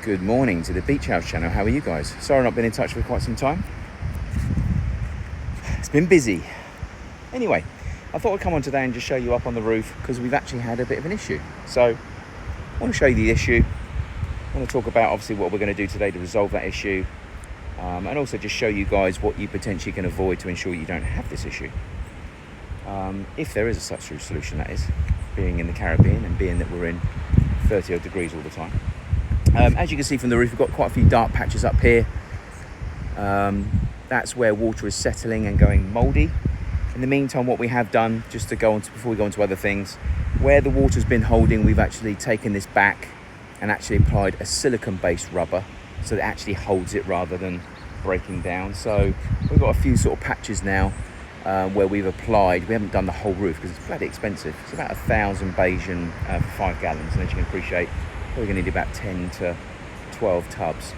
Good morning to the Beach House channel. How are you guys? Sorry I've not been in touch for quite some time. It's been busy. Anyway, I thought I'd come on today and just show you up on the roof because we've actually had a bit of an issue. So I want to show you the issue. I want to talk about obviously what we're going to do today to resolve that issue. And also just show you guys what you potentially can avoid to ensure you don't have this issue. If there is a such solution, that is, being in the Caribbean and being that we're in 30 odd degrees all the time. As you can see from the roof, we've got quite a few dark patches up here. That's where water is settling and going mouldy. In the meantime, what we have done, just to go on to, before we go on to other things, where the water's been holding, we've actually taken this back and actually applied a silicone-based rubber so that it actually holds it rather than breaking down. So we've got a few sort of patches now where we've applied. We haven't done the whole roof because it's bloody expensive. It's about 1,000 Bayesian for 5 gallons, and as you can appreciate, we're going to need about 10 to 12 tubs.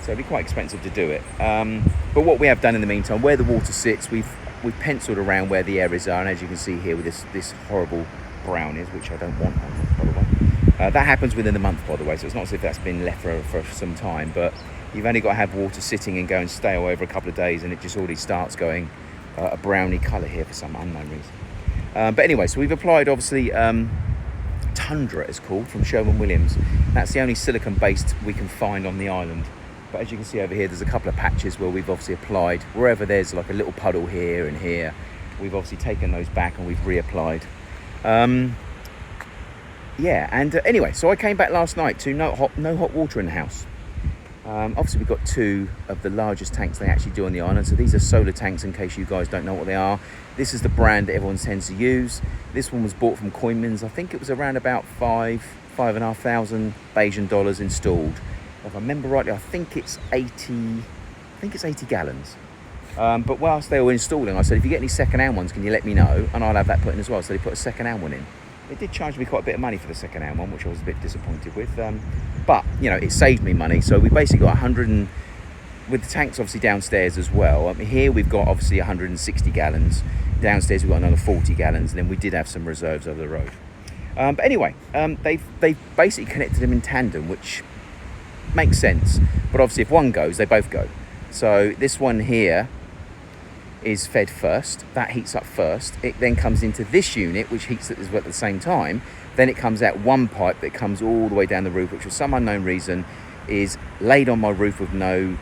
So it'd be quite expensive to do it. But what we have done in the meantime, where the water sits, we've penciled around where the areas are, and as you can see here with this horrible brownies, which I don't want on, by the way. That happens within the month, by the way, so it's not as if that's been left for some time, but you've only got to have water sitting and go and stale over a couple of days, and it just already starts going a browny colour here for some unknown reason. But anyway, so we've applied obviously Tundra, it's called, from Sherwin-Williams. That's the only silicone based we can find on the island. But as you can see over here, there's a couple of patches where we've obviously applied. Wherever there's like a little puddle here and here, we've obviously taken those back and we've reapplied. Anyway, so I came back last night to no hot water in the house. Obviously we've got 2 of the largest tanks they actually do on the island. So these are solar tanks, in case you guys don't know what they are. This is the brand that everyone tends to use. This one was bought from Coinmans. I think it was around about $5,500 Bayesian dollars installed. If I remember rightly, I think it's 80 gallons. But whilst they were installing, I said, if you get any second-hand ones, can you let me know? And I'll have that put in as well. So they put a second-hand one in. They did charge me quite a bit of money for the second-hand one, which I was a bit disappointed with. But, you know, it saved me money. So we basically got 100 and... with the tanks obviously downstairs as well. Here we've got obviously 160 gallons. Downstairs we've got another 40 gallons. And then we did have some reserves over the road. But anyway, they've basically connected them in tandem, which makes sense. But obviously if one goes, they both go. So this one here is fed first. That heats up first. It then comes into this unit, which heats it as well at the same time. Then it comes out one pipe that comes all the way down the roof, which for some unknown reason is laid on my roof with no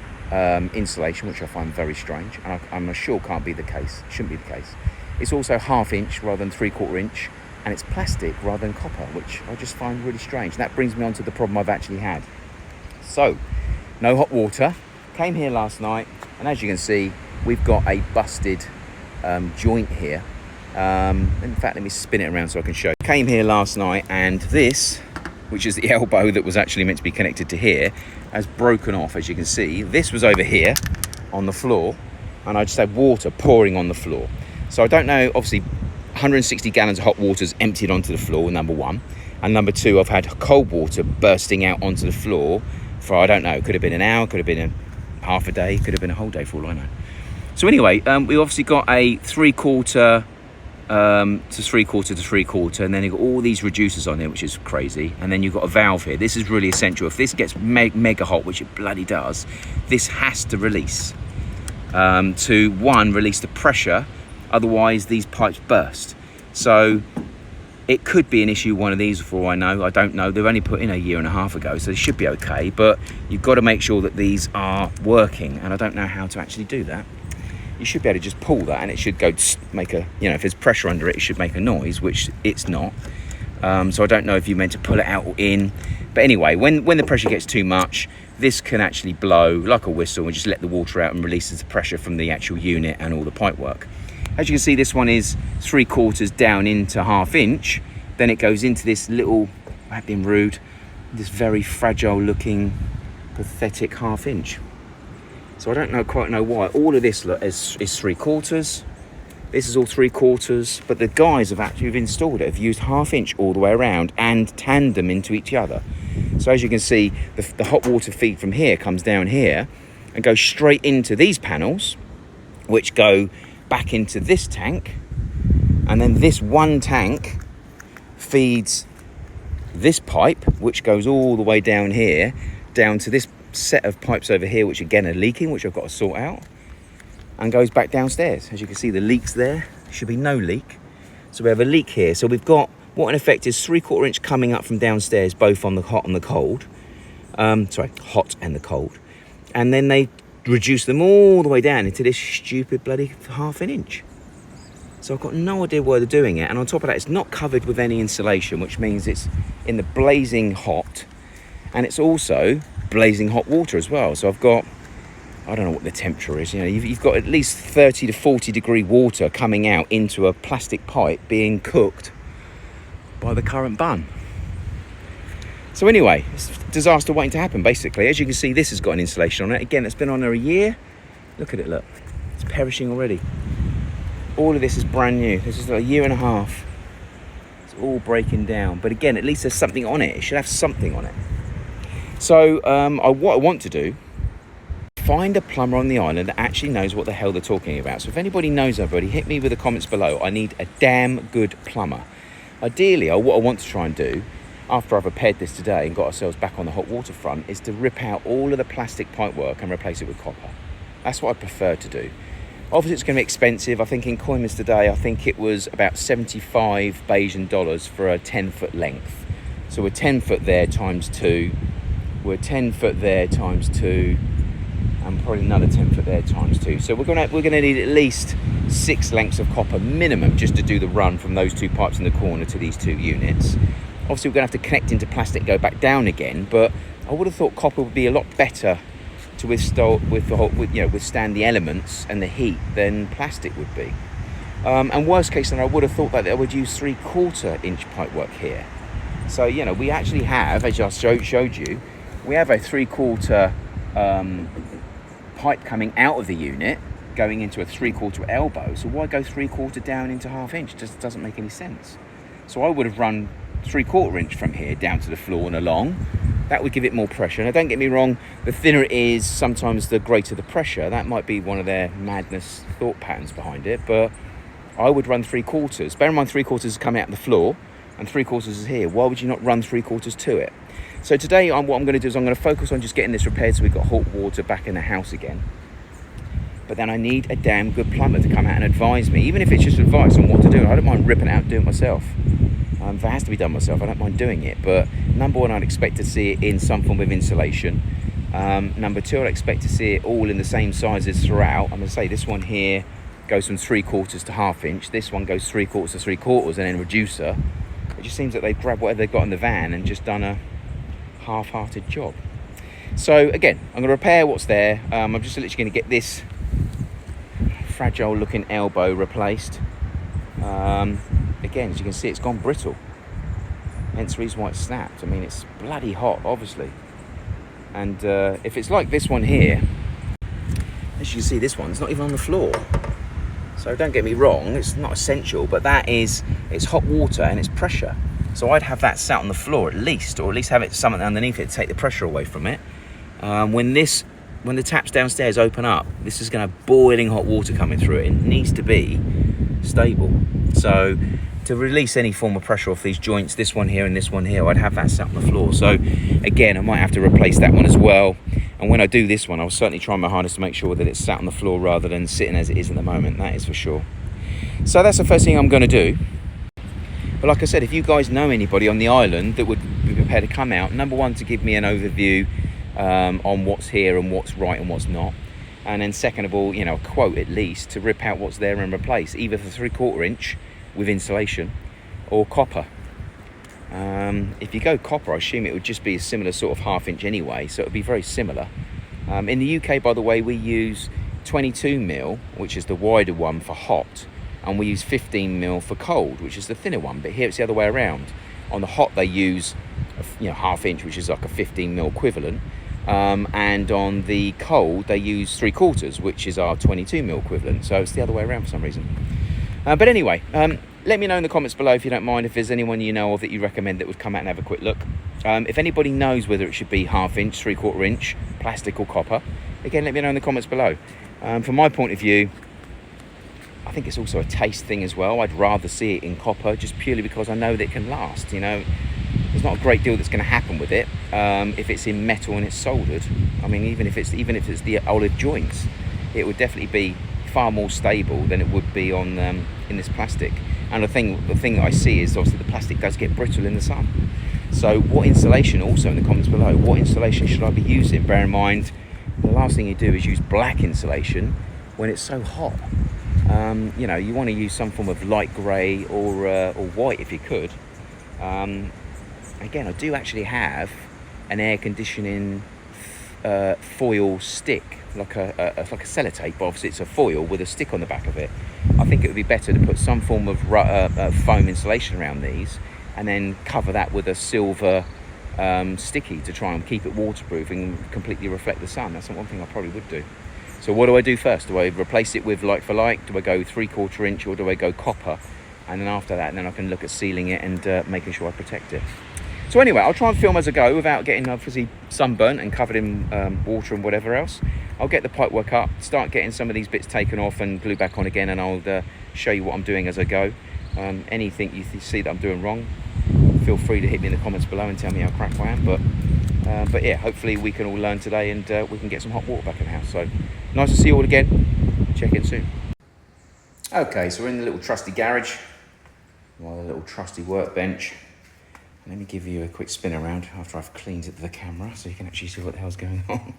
insulation, which I find very strange, and I'm sure can't be the case, shouldn't be the case. It's also 1/2 inch rather than 3/4 inch, and it's plastic rather than copper, which I just find really strange. And that brings me on to the problem I've actually had. So, no hot water. Came here last night, and as you can see, we've got a busted joint here. In fact, let me spin it around so I can show you. Came here last night, and this, which is the elbow that was actually meant to be connected to here, has broken off. As you can see, this was over here on the floor, and I just had water pouring on the floor. So I don't know, obviously 160 gallons of hot water's emptied onto the floor, number one, and number two, I've had cold water bursting out onto the floor for, I don't know, it could have been an hour, could have been half a day, could have been a whole day for all I know. So anyway, we obviously got a 3/4 to 3/4 to 3/4, and then you've got all these reducers on here, which is crazy, and then you've got a valve here. This is really essential. If this gets mega hot, which it bloody does, this has to release to one, release the pressure, otherwise these pipes burst. So it could be an issue, one of these, for all I know. I don't know. They've only put in a 1.5 years ago, so they should be okay, but you've got to make sure that these are working, and I don't know how to actually do that. You should be able to just pull that and it should go make a, you know, if there's pressure under it, it should make a noise, which it's not. So I don't know if you're meant to pull it out or in. But anyway, when the pressure gets too much, this can actually blow like a whistle and just let the water out and releases the pressure from the actual unit and all the pipe work. As you can see, this one is 3/4 down into 1/2 inch. Then it goes into this little, I've been rude, this very fragile looking, pathetic 1/2 inch. So I don't quite know why. All of this is 3/4. This is all 3/4. But the guys who've installed it have used 1/2 inch all the way around and tandem into each other. So as you can see, the hot water feed from here comes down here and goes straight into these panels, which go back into this tank. And then this one tank feeds this pipe, which goes all the way down here down to this set of pipes over here, which again are leaking, which I've got to sort out, and goes back downstairs. As you can see, the leak's there. Should be no leak. So we have a leak here. So we've got what in effect is 3/4 inch coming up from downstairs, both on the hot and the cold. Hot and the cold. And then they reduce them all the way down into this stupid bloody 1/2 inch. So I've got no idea why they're doing it. And on top of that, it's not covered with any insulation, which means it's in the blazing hot. And it's also blazing hot water as well. So I've got, I don't know what the temperature is. You know, you've got at least 30 to 40 degree water coming out into a plastic pipe being cooked by the current bun. So anyway, it's a disaster waiting to happen, basically. As you can see, this has got an insulation on it. Again, it's been on there a year. Look at it, look. It's perishing already. All of this is brand new. This is like a year and a half. It's all breaking down. But again, at least there's something on it. It should have something on it. So what I want to do, find a plumber on the island that actually knows what the hell they're talking about. So if anybody knows anybody, hit me with the comments below. I need a damn good plumber. Ideally, what I want to try and do, after I've repaired this today and got ourselves back on the hot water front, is to rip out all of the plastic pipework and replace it with copper. That's what I prefer to do. Obviously, it's going to be expensive. I think in Coinmas today, I think it was about 75 Bayesian dollars for a 10-foot length. So we're 10 foot there times 2. We're 10 foot there times 2. And probably another 10 foot there times 2. So we're gonna need at least 6 lengths of copper minimum just to do the run from those 2 pipes in the corner to these 2 units. Obviously, we're gonna have to connect into plastic, go back down again. But I would have thought copper would be a lot better to withstand the elements and the heat than plastic would be. And worst case, then I would have thought that they would use 3/4 inch pipework here. So you know, we actually have, as I showed you, we have a 3/4 pipe coming out of the unit going into a 3/4 elbow. So why go 3/4 down into 1/2 inch? Just doesn't make any sense. So I would have run 3/4 inch from here down to the floor and along. That would give it more pressure. Now don't get me wrong, the thinner it is, sometimes the greater the pressure. That might be one of their madness thought patterns behind it, but I would run 3/4. Bear in mind 3/4 is coming out of the floor and 3/4 is here. Why would you not run 3/4 to it? So today what I'm going to do is I'm going to focus on just getting this repaired so we've got hot water back in the house again. But then I need a damn good plumber to come out and advise me, even if it's just advice on what to do. I don't mind ripping it out and doing it myself. If it has to be done myself, I don't mind doing it. But number one, I'd expect to see it in some form of insulation. Number two, I'd expect to see it all in the same sizes throughout. I'm going to say this one here goes from 3/4 to 1/2 inch. This one goes 3/4 to 3/4 and then reducer. It just seems that they've grabbed whatever they've got in the van and just done a half-hearted job. So again, I'm going to repair what's there. I'm just literally going to get this fragile looking elbow replaced. Again, as you can see, it's gone brittle, hence the reason why it snapped. I mean, it's bloody hot, obviously. And if it's like this one here, as you can see, this one's not even on the floor. So don't get me wrong, it's not essential, but it's hot water and it's pressure. So I'd have that sat on the floor at least, or at least have it something underneath it to take the pressure away from it. When the taps downstairs open up, this is going to have boiling hot water coming through it. It needs to be stable. So to release any form of pressure off these joints, this one here and this one here, I'd have that sat on the floor. So again, I might have to replace that one as well. And when I do this one, I'll certainly try my hardest to make sure that it's sat on the floor rather than sitting as it is at the moment. That is for sure. So that's the first thing I'm going to do. But like I said, if you guys know anybody on the island that would be prepared to come out, number one, to give me an overview on what's here and what's right and what's not. And then second of all, you know, a quote at least to rip out what's there and replace, either for 3/4 inch with insulation or copper. If you go copper, I assume it would just be a similar sort of 1/2 inch anyway, so it would be very similar. In the UK, by the way, we use 22mm, which is the wider one for hot, and we use 15mm for cold, which is the thinner one. But here it's the other way around. On the hot, they use 1/2 inch, which is like a 15mm equivalent. And on the cold, they use 3/4, which is our 22mm equivalent. So it's the other way around for some reason. But anyway, let me know in the comments below if you don't mind, if there's anyone you know of that you recommend that would come out and have a quick look. If anybody knows whether it should be 1/2 inch, 3/4 inch, plastic or copper, again, let me know in the comments below. From my point of view, I think it's also a taste thing as well. I'd rather see it in copper just purely because I know that it can last. You know, there's not a great deal that's going to happen with it if it's in metal and it's soldered. I mean, even if it's the olive joints, it would definitely be far more stable than it would be on in this plastic. And the thing that I see is obviously the plastic does get brittle in the sun. So what insulation, also in the comments below, what insulation should I be using? Bear in mind, the last thing you do is use black insulation when it's so hot. You know, you want to use some form of light grey or white if you could. Again, I do actually have an air conditioning foil stick, like a sellotape, but obviously it's a foil with a stick on the back of it. I think it would be better to put some form of foam insulation around these and then cover that with a silver sticky to try and keep it waterproof and completely reflect the sun. That's one thing I probably would do. So what do I do first? Do I replace it with like for like? Do I go 3/4 inch or do I go copper? And then after that, then I can look at sealing it and making sure I protect it. So anyway, I'll try and film as I go without getting obviously sunburnt and covered in water and whatever else. I'll get the pipework up, start getting some of these bits taken off and glue back on again, and I'll show you what I'm doing as I go. Anything you see that I'm doing wrong, feel free to hit me in the comments below and tell me how crap I am. But yeah, hopefully we can all learn today and we can get some hot water back in the house. So nice to see you all again. Check in soon. Okay, so we're in the little trusty garage, well, the little trusty workbench. Let me give you a quick spin around after I've cleaned the camera so you can actually see what the hell's going on.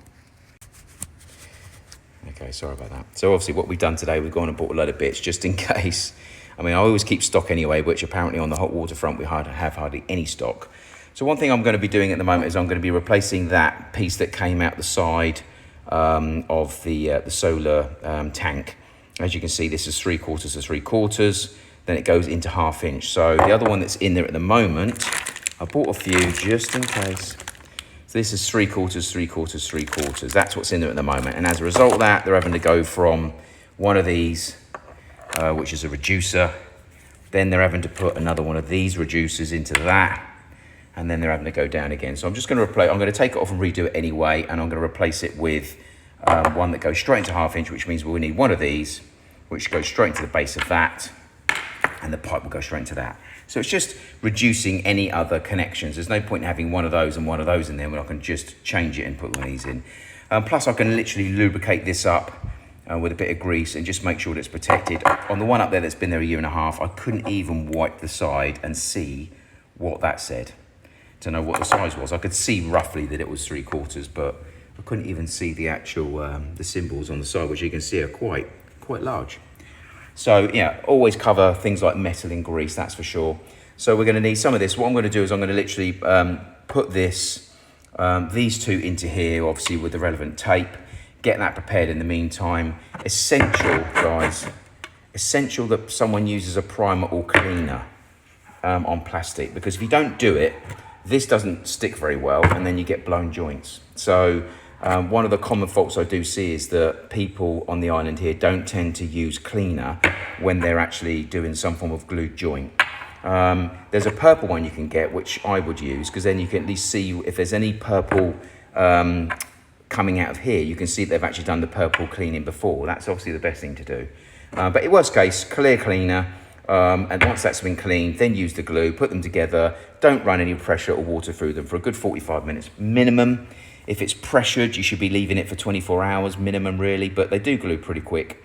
Okay, sorry about that. So obviously what we've done today, we've gone and bought a load of bits just in case. I mean, I always keep stock anyway, which apparently on the hot water front, we have hardly any stock. So one thing I'm going to be doing at the moment is I'm going to be replacing that piece that came out the side of the solar tank. As you can see, this is 3/4 to 3/4. Then it goes into 1/2 inch. So the other one that's in there at the moment, I bought a few just in case. So this is 3/4, 3/4, 3/4. That's what's in there at the moment. And as a result of that, they're having to go from one of these, which is a reducer. Then they're having to put another one of these reducers into that. And then they're having to go down again. So I'm just going to replace, I'm going to take it off and redo it anyway. And I'm going to replace it with one that goes straight into 1/2 inch, which means we'll need one of these, which goes straight into the base of that. And the pipe will go straight into that. So it's just reducing any other connections. There's no point in having one of those and one of those in there when I can just change it and put one of these in. Plus I can literally lubricate this up with a bit of grease and just make sure that it's protected. On the one up there that's been there 1.5 years, I couldn't even wipe the side and see what that said, to know what the size was. I could see roughly that it was 3/4, but I couldn't even see the actual the symbols on the side, which you can see are quite large. So yeah, always cover things like metal in grease, that's for sure. So we're going to need some of this. What I'm going to do is I'm going to literally put this, these two into here, obviously with the relevant tape, get that prepared in the meantime. Essential, guys, essential that someone uses a primer or cleaner on plastic, because if you don't do it, this doesn't stick very well and then you get blown joints. So one of the common faults I do see is that people on the island here don't tend to use cleaner when they're actually doing some form of glued joint. There's a purple one you can get, which I would use, because then you can at least see if there's any purple coming out of here. You can see they've actually done the purple cleaning before. That's obviously the best thing to do. But in worst case, clear cleaner. And once that's been cleaned, then use the glue, put them together. Don't run any pressure or water through them for a good 45 minutes minimum. If it's pressured, you should be leaving it for 24 hours minimum, really, but they do glue pretty quick.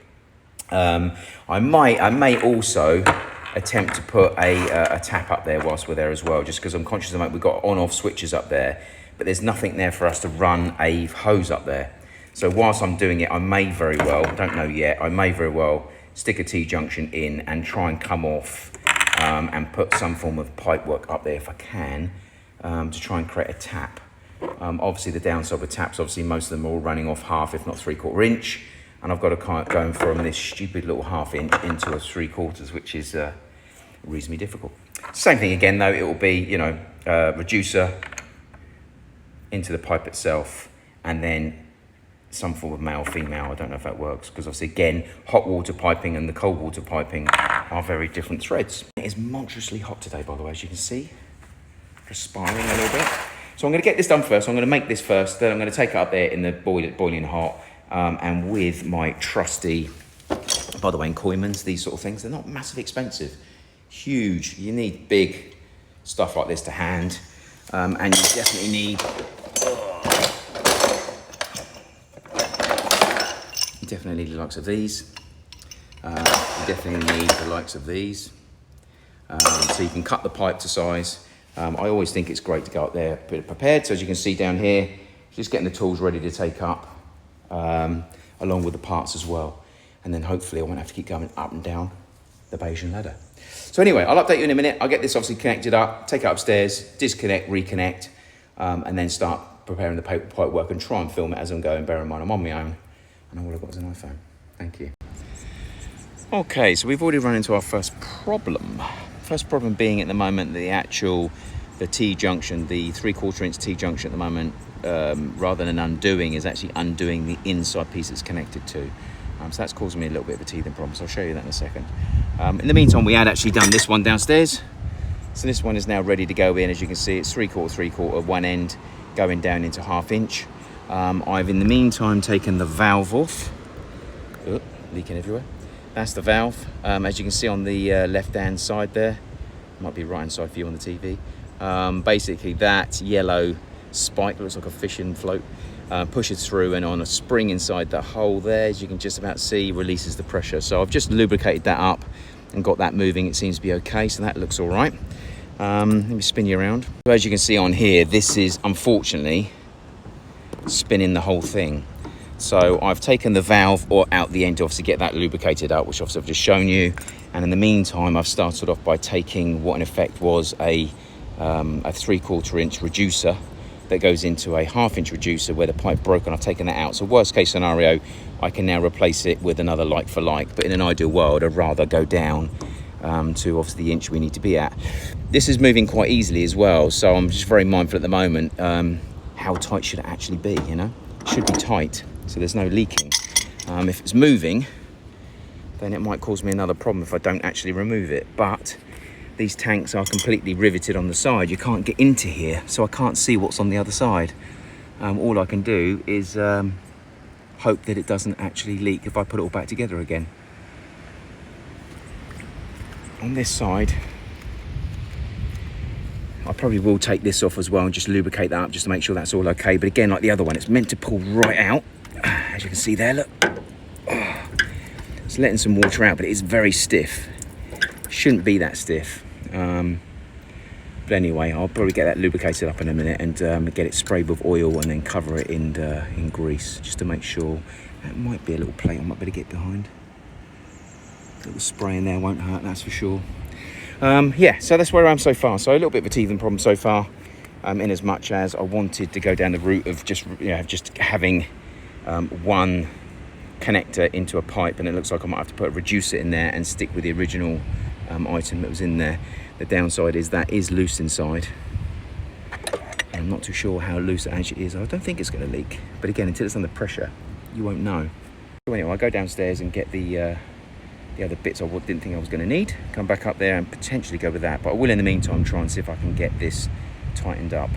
I may also attempt to put a tap up there whilst we're there as well, just because I'm conscious of the fact we've got on-off switches up there, but there's nothing there for us to run a hose up there. So whilst I'm doing it, I may very well, don't know yet, I may very well stick a T-junction in and try and come off and put some form of pipework up there if I can, to try and create a tap. Obviously the downside with taps, obviously most of them are all running off 1/2 if not 3/4 inch, and I've got to kind of go from this stupid little 1/2 inch into a 3/4, which is reasonably difficult. Same thing again though, it will be, you know, reducer into the pipe itself, and then some form of male female. I don't know if that works, because obviously again, hot water piping and the cold water piping are very different threads. It is monstrously hot today, by the way, as you can see, perspiring a little bit. So I'm going to get this done first. I'm going to make this first, then I'm going to take it up there in the boiling hot, and with my trusty, by the way, in Koymans, these sort of things, they're not massively expensive. Huge. You need big stuff like this to hand. And you definitely need, the likes of these. You definitely need the likes of these. So you can cut the pipe to size. I always think it's great to go up there prepared. So as you can see down here, just getting the tools ready to take up, along with the parts as well. And then hopefully I won't have to keep going up and down the Bayesian ladder. So anyway, I'll update you in a minute. I'll get this obviously connected up, take it upstairs, disconnect, reconnect, and then start preparing the pipe work and try and film it as I'm going. Bear in mind, I'm on my own, and all I've got is an iPhone. Thank you. Okay, so we've already run into our first problem. First problem being at the moment the T-junction, the 3/4 inch T-junction at the moment, rather than undoing, is actually undoing the inside piece it's connected to. So that's causing me a little bit of a teething problem, so I'll show you that in a second. In the meantime, we had actually done this one downstairs. So this one is now ready to go in. As you can see, it's 3/4, one end going down into 1/2 inch. I've in the meantime taken the valve off. Oh, leaking everywhere. That's the valve. As you can see on the left-hand side there, might be right-hand side for you on the TV. Basically, that yellow spike looks like a fishing float. Pushes through, and on a spring inside the hole there, as you can just about see, releases the pressure. So I've just lubricated that up and got that moving. It seems to be okay, so that looks all right. Let me spin you around. So as you can see on here, this is unfortunately spinning the whole thing. So I've taken the valve out the end to obviously get that lubricated up, which obviously I've just shown you. And in the meantime, I've started off by taking what in effect was a 3/4 inch reducer that goes into a 1/2 inch reducer where the pipe broke, and I've taken that out. So worst case scenario, I can now replace it with another like for like. But in an ideal world, I'd rather go down to obviously the inch we need to be at. This is moving quite easily as well, so I'm just very mindful at the moment. How tight should it actually be, you know? It should be tight, so there's no leaking. If it's moving, then it might cause me another problem if I don't actually remove it. But these tanks are completely riveted on the side. You can't get into here, so I can't see what's on the other side. All I can do is hope that it doesn't actually leak if I put it all back together again. On this side, I probably will take this off as well and just lubricate that up just to make sure that's all okay. But again, like the other one, it's meant to pull right out. As you can see there, look. It's letting some water out, but it is very stiff. Shouldn't be that stiff. But anyway, I'll probably get that lubricated up in a minute and get it sprayed with oil and then cover it in grease just to make sure. That might be a little plate I might better get behind. A little spray in there won't hurt, that's for sure. Yeah, so that's where I am so far. So a little bit of a teething problem so far, in as much as I wanted to go down the route of just having one connector into a pipe, and it looks like I might have to put a reducer in there and stick with the original item that was in there. The downside is that is loose inside. I'm not too sure how loose it actually is. I don't think it's going to leak, but again, until it's under pressure, you won't know. So anyway, I go downstairs and get the other bits I didn't think I was going to need, come back up there and potentially go with that. But I will in the meantime try and see if I can get this tightened up.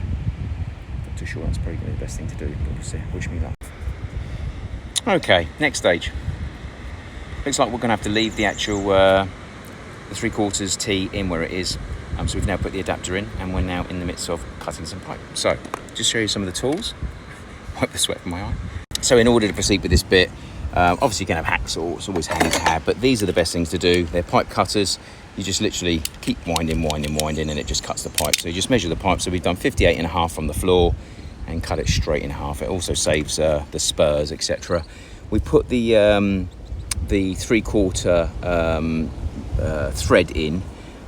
Not too sure that's probably going to be the best thing to do, but we'll see. Wish me luck. Okay, next stage. Looks like we're going to have to leave the actual the 3/4 T in where it is. So we've now put the adapter in, and we're now in the midst of cutting some pipe. So just show you some of the tools. Wipe the sweat from my eye. So in order to proceed with this bit, obviously you can have hacksaw, it's always handy to have, but these are the best things to do. They're pipe cutters. You just literally keep winding, and it just cuts the pipe. So you just measure the pipe. So we've done 58.5 from the floor and cut it straight in half. It also saves the spurs, etc. We put the 3/4 thread in,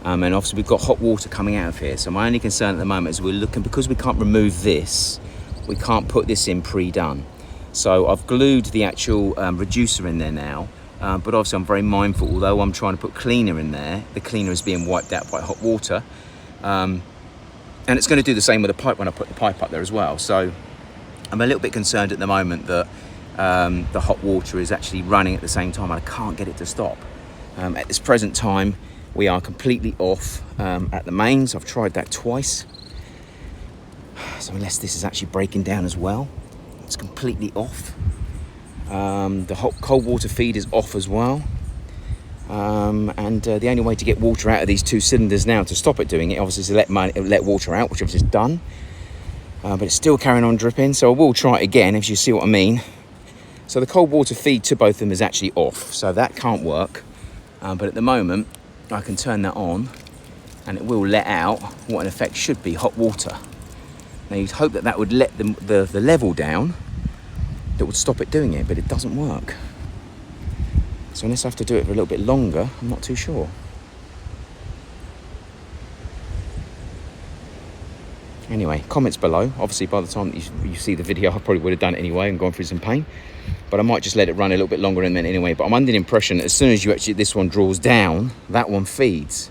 and obviously we've got hot water coming out of here. So my only concern at the moment is we're looking, because we can't remove this, we can't put this in pre-done. So I've glued the actual reducer in there now, but obviously I'm very mindful, although I'm trying to put cleaner in there, the cleaner is being wiped out by hot water. And it's going to do the same with the pipe when I put the pipe up there as well. So I'm a little bit concerned at the moment that the hot water is actually running at the same time and I can't get it to stop. At this present time, we are completely off at the mains. I've tried that twice. So unless this is actually breaking down as well, it's completely off. The cold water feed is off as well. The only way to get water out of these 2 cylinders now to stop it doing it, obviously, is to let water out, which I've just done. But it's still carrying on dripping, so I will try it again, if you see what I mean. So the cold water feed to both of them is actually off, so that can't work. But at the moment, I can turn that on, and it will let out what in effect should be hot water. Now you'd hope that that would let the level down, that would stop it doing it, but it doesn't work. So unless I have to do it for a little bit longer, I'm not too sure. Anyway, comments below. Obviously, by the time that you see the video, I probably would have done it anyway and gone through some pain. But I might just let it run a little bit longer in a minute anyway. But I'm under the impression that as soon as this one draws down, that one feeds,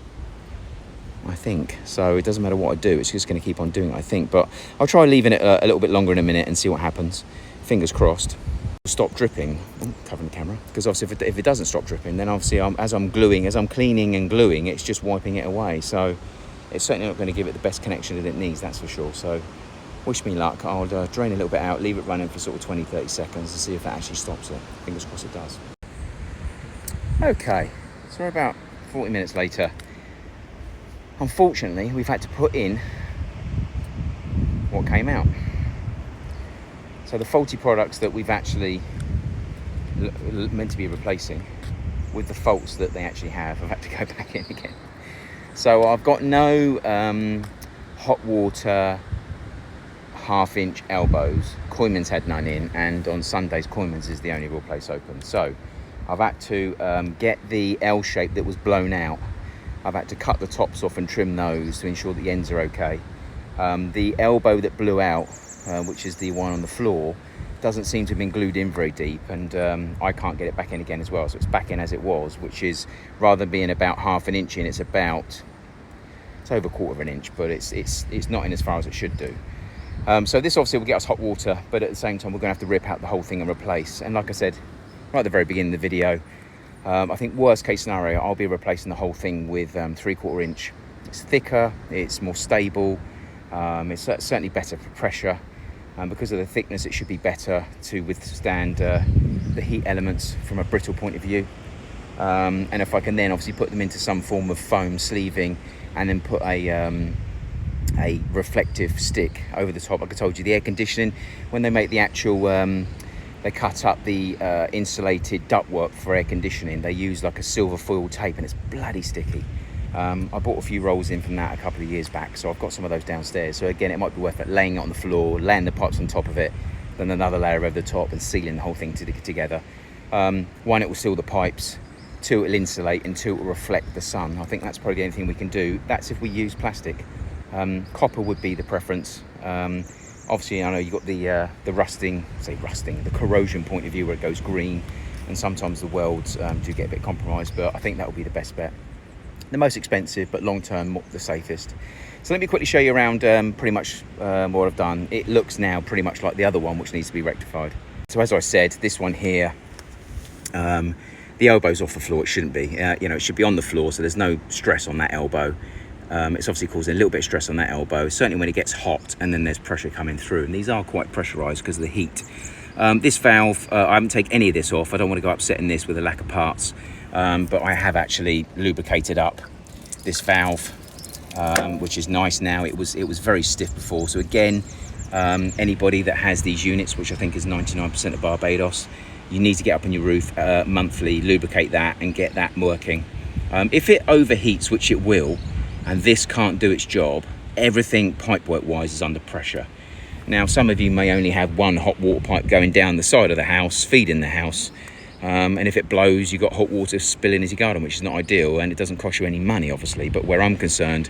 I think. So it doesn't matter what I do, it's just going to keep on doing it, I think. But I'll try leaving it a little bit longer in a minute and see what happens. Fingers crossed. Stop dripping. I'm covering the camera, because obviously if it doesn't stop dripping, then obviously as I'm cleaning and gluing, it's just wiping it away. So it's certainly not going to give it the best connection that it needs, that's for sure. So wish me luck. I'll drain a little bit out, leave it running for sort of 20-30 seconds and see if that actually stops it. Fingers crossed it does. Okay, so we're about 40 minutes later. Unfortunately, we've had to put in what came out. So the faulty products that we've actually meant to be replacing, with the faults that they actually have, I've had to go back in again. So I've got no hot water 1/2-inch elbows. Koyman's had none in, and on Sundays Koyman's is the only real place open. So I've had to get the L shape that was blown out. I've had to cut the tops off and trim those to ensure the ends are okay. The elbow that blew out, which is the one on the floor, doesn't seem to have been glued in very deep, and I can't get it back in again as well. So it's back in as it was, which is, rather than being about 1/2 inch in, it's over 1/4 of an inch, but it's not in as far as it should do. So this obviously will get us hot water, but at the same time we're going to have to rip out the whole thing and replace. And like I said right at the very beginning of the video, I think worst case scenario, I'll be replacing the whole thing with 3/4 inch. It's thicker, it's more stable, it's certainly better for pressure. Because of the thickness, it should be better to withstand the heat elements from a brittle point of view. And if I can then obviously put them into some form of foam sleeving, and then put a reflective stick over the top. Like I told you, the air conditioning, when they make the actual, they cut up the insulated ductwork for air conditioning, they use like a silver foil tape, and it's bloody sticky. I bought a few rolls in from that a couple of years back, so I've got some of those downstairs. So again, it might be worth it laying it on the floor, laying the pipes on top of it, then another layer over the top, and sealing the whole thing together. One, it will seal the pipes. 2, it'll insulate, and 2, it will reflect the sun. I think that's probably the only thing we can do. That's if we use plastic. Copper would be the preference. Obviously, I know you've got the the corrosion point of view, where it goes green, and sometimes the welds do get a bit compromised, but I think that would be the best bet. The most expensive, but long term the safest. So let me quickly show you around pretty much what I've done. It looks now pretty much like the other one, which needs to be rectified. So as I said, this one here, the elbow's off the floor. It shouldn't be. It should be on the floor, so there's no stress on that elbow. It's obviously causing a little bit of stress on that elbow, certainly when it gets hot, and then there's pressure coming through. And these are quite pressurized because of the heat. This valve, I haven't taken any of this off. I don't want to go upsetting this with a lack of parts. But I have actually lubricated up this valve, which is nice now. It was very stiff before. So again, anybody that has these units, which I think is 99% of Barbados, you need to get up on your roof monthly, lubricate that, and get that working. If it overheats, which it will, and this can't do its job, everything pipework wise is under pressure. Now, some of you may only have one hot water pipe going down the side of the house, feeding the house. And if it blows, you've got hot water spilling into your garden, which is not ideal, and it doesn't cost you any money, obviously. But where I'm concerned,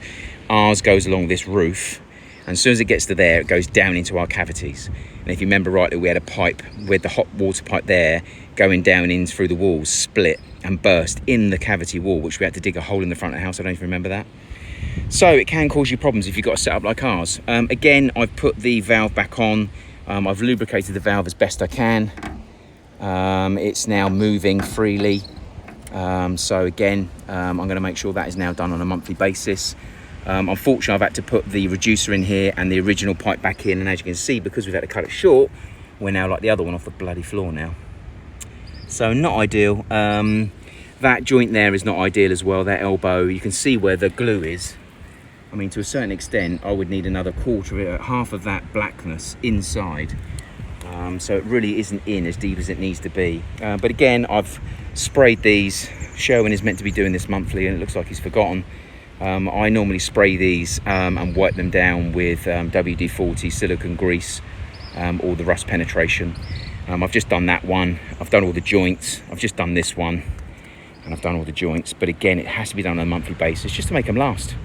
ours goes along this roof, and as soon as it gets to there, it goes down into our cavities. And if you remember rightly, we had a pipe with the hot water pipe there going down in through the walls, split and burst in the cavity wall, which we had to dig a hole in the front of the house. I don't know if you remember that. So it can cause you problems if you've got a setup like ours. Again, I've put the valve back on. I've lubricated the valve as best I can. It's now moving freely. So again, I'm going to make sure that is now done on a monthly basis. Unfortunately, I've had to put the reducer in here and the original pipe back in, and as you can see, because we've had to cut it short, we're now like the other one, off the bloody floor now. So not ideal. That joint there is not ideal as well, that elbow. You can see where the glue is. I mean, to a certain extent, I would need another quarter of it, half of that blackness inside. So it really isn't in as deep as it needs to be. But again, I've sprayed these. Sherwin is meant to be doing this monthly, and it looks like he's forgotten. I normally spray these and wipe them down with WD-40 silicone grease, or the rust penetration. I've just done that one. I've done all the joints. I've just done this one, and I've done all the joints. But again, it has to be done on a monthly basis just to make them last.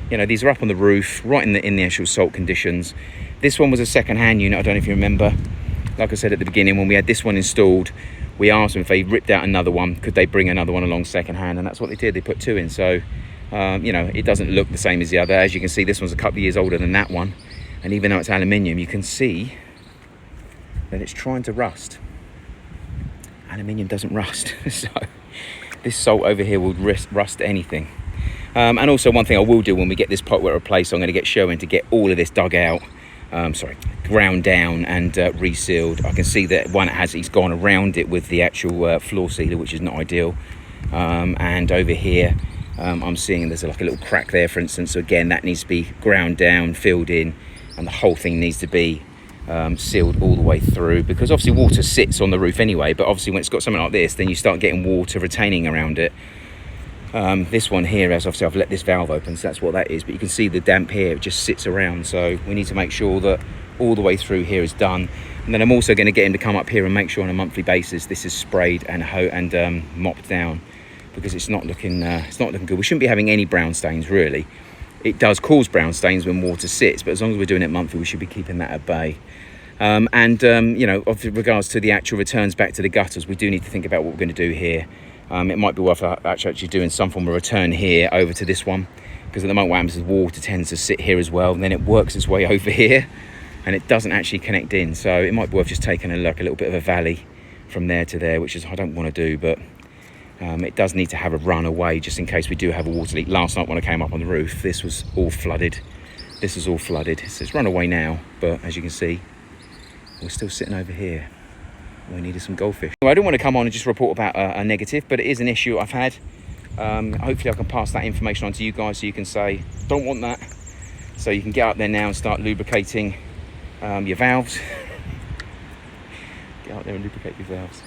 You know, these are up on the roof, right in the actual salt conditions. This one was a second-hand unit. I don't know if you remember. Like I said at the beginning, when we had this one installed, we asked them if they ripped out another one, could they bring another one along second-hand, and that's what they did. They put two in. So, you know, it doesn't look the same as the other. As you can see, this one's a couple of years older than that one, and even though it's aluminium, you can see that it's trying to rust. Aluminium doesn't rust, so this salt over here will rust anything. And also, one thing I will do when we get this pipework replaced, I'm going to get Sherwin to get all of this dug out, ground down and resealed. I can see that he's gone around it with the actual floor sealer, which is not ideal. And over here, I'm seeing there's like a little crack there, for instance. So again, that needs to be ground down, filled in, and the whole thing needs to be sealed all the way through, because obviously water sits on the roof anyway, but obviously when it's got something like this, then you start getting water retaining around it. This one here, as obviously I've let this valve open, so that's what that is, but you can see the damp here, it just sits around. So we need to make sure that all the way through here is done. And then I'm also going to get him to come up here and make sure on a monthly basis this is sprayed and mopped down, because it's not looking good. We shouldn't be having any brown stains really. It does cause brown stains when water sits, but as long as we're doing it monthly, we should be keeping that at bay. You know, with regards to the actual returns back to the gutters, we do need to think about what we're going to do here. It might be worth actually doing some form of return here over to this one, because at the moment what happens is water tends to sit here as well, and then it works its way over here, and it doesn't actually connect in. So it might be worth just taking a little bit of a valley from there to there, which is I don't want to do, but it does need to have a run away just in case we do have a water leak. Last night when I came up on the roof, this was all flooded. This is all flooded. So it's run away now, but as you can see, we're still sitting over here. We needed some goldfish. I don't want to come on and just report about a negative, but it is an issue I've had. Hopefully I can pass that information on to you guys so you can say, don't want that. So you can get up there now and start lubricating your valves. Get out there and lubricate your valves.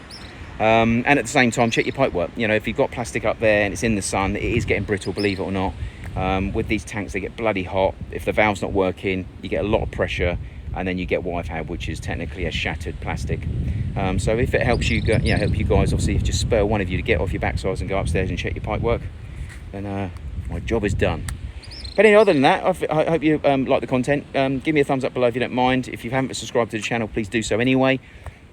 And at the same time, check your pipework. You know, if you've got plastic up there and it's in the sun, it is getting brittle, believe it or not. With these tanks, they get bloody hot. If the valve's not working, you get a lot of pressure, and then you get what I've had, which is technically a shattered plastic. So if it helps you, help you guys, obviously, if just spur one of you to get off your backsides and go upstairs and check your pipework, then my job is done. But anyway, other than that, I hope you like the content. Give me a thumbs up below if you don't mind. If you haven't subscribed to the channel, please do so anyway.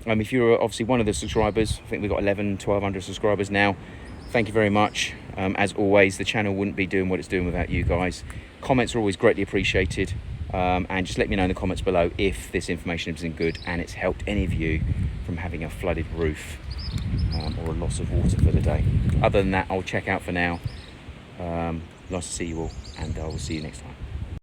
If you're obviously one of the subscribers, I think we've got 1,200 subscribers now. Thank you very much. As always, the channel wouldn't be doing what it's doing without you guys. Comments are always greatly appreciated. And just let me know in the comments below if this information isn't good and it's helped any of you from having a flooded roof or a loss of water for the day. Other than that, I'll check out for now. Nice to see you all, and I will see you next time.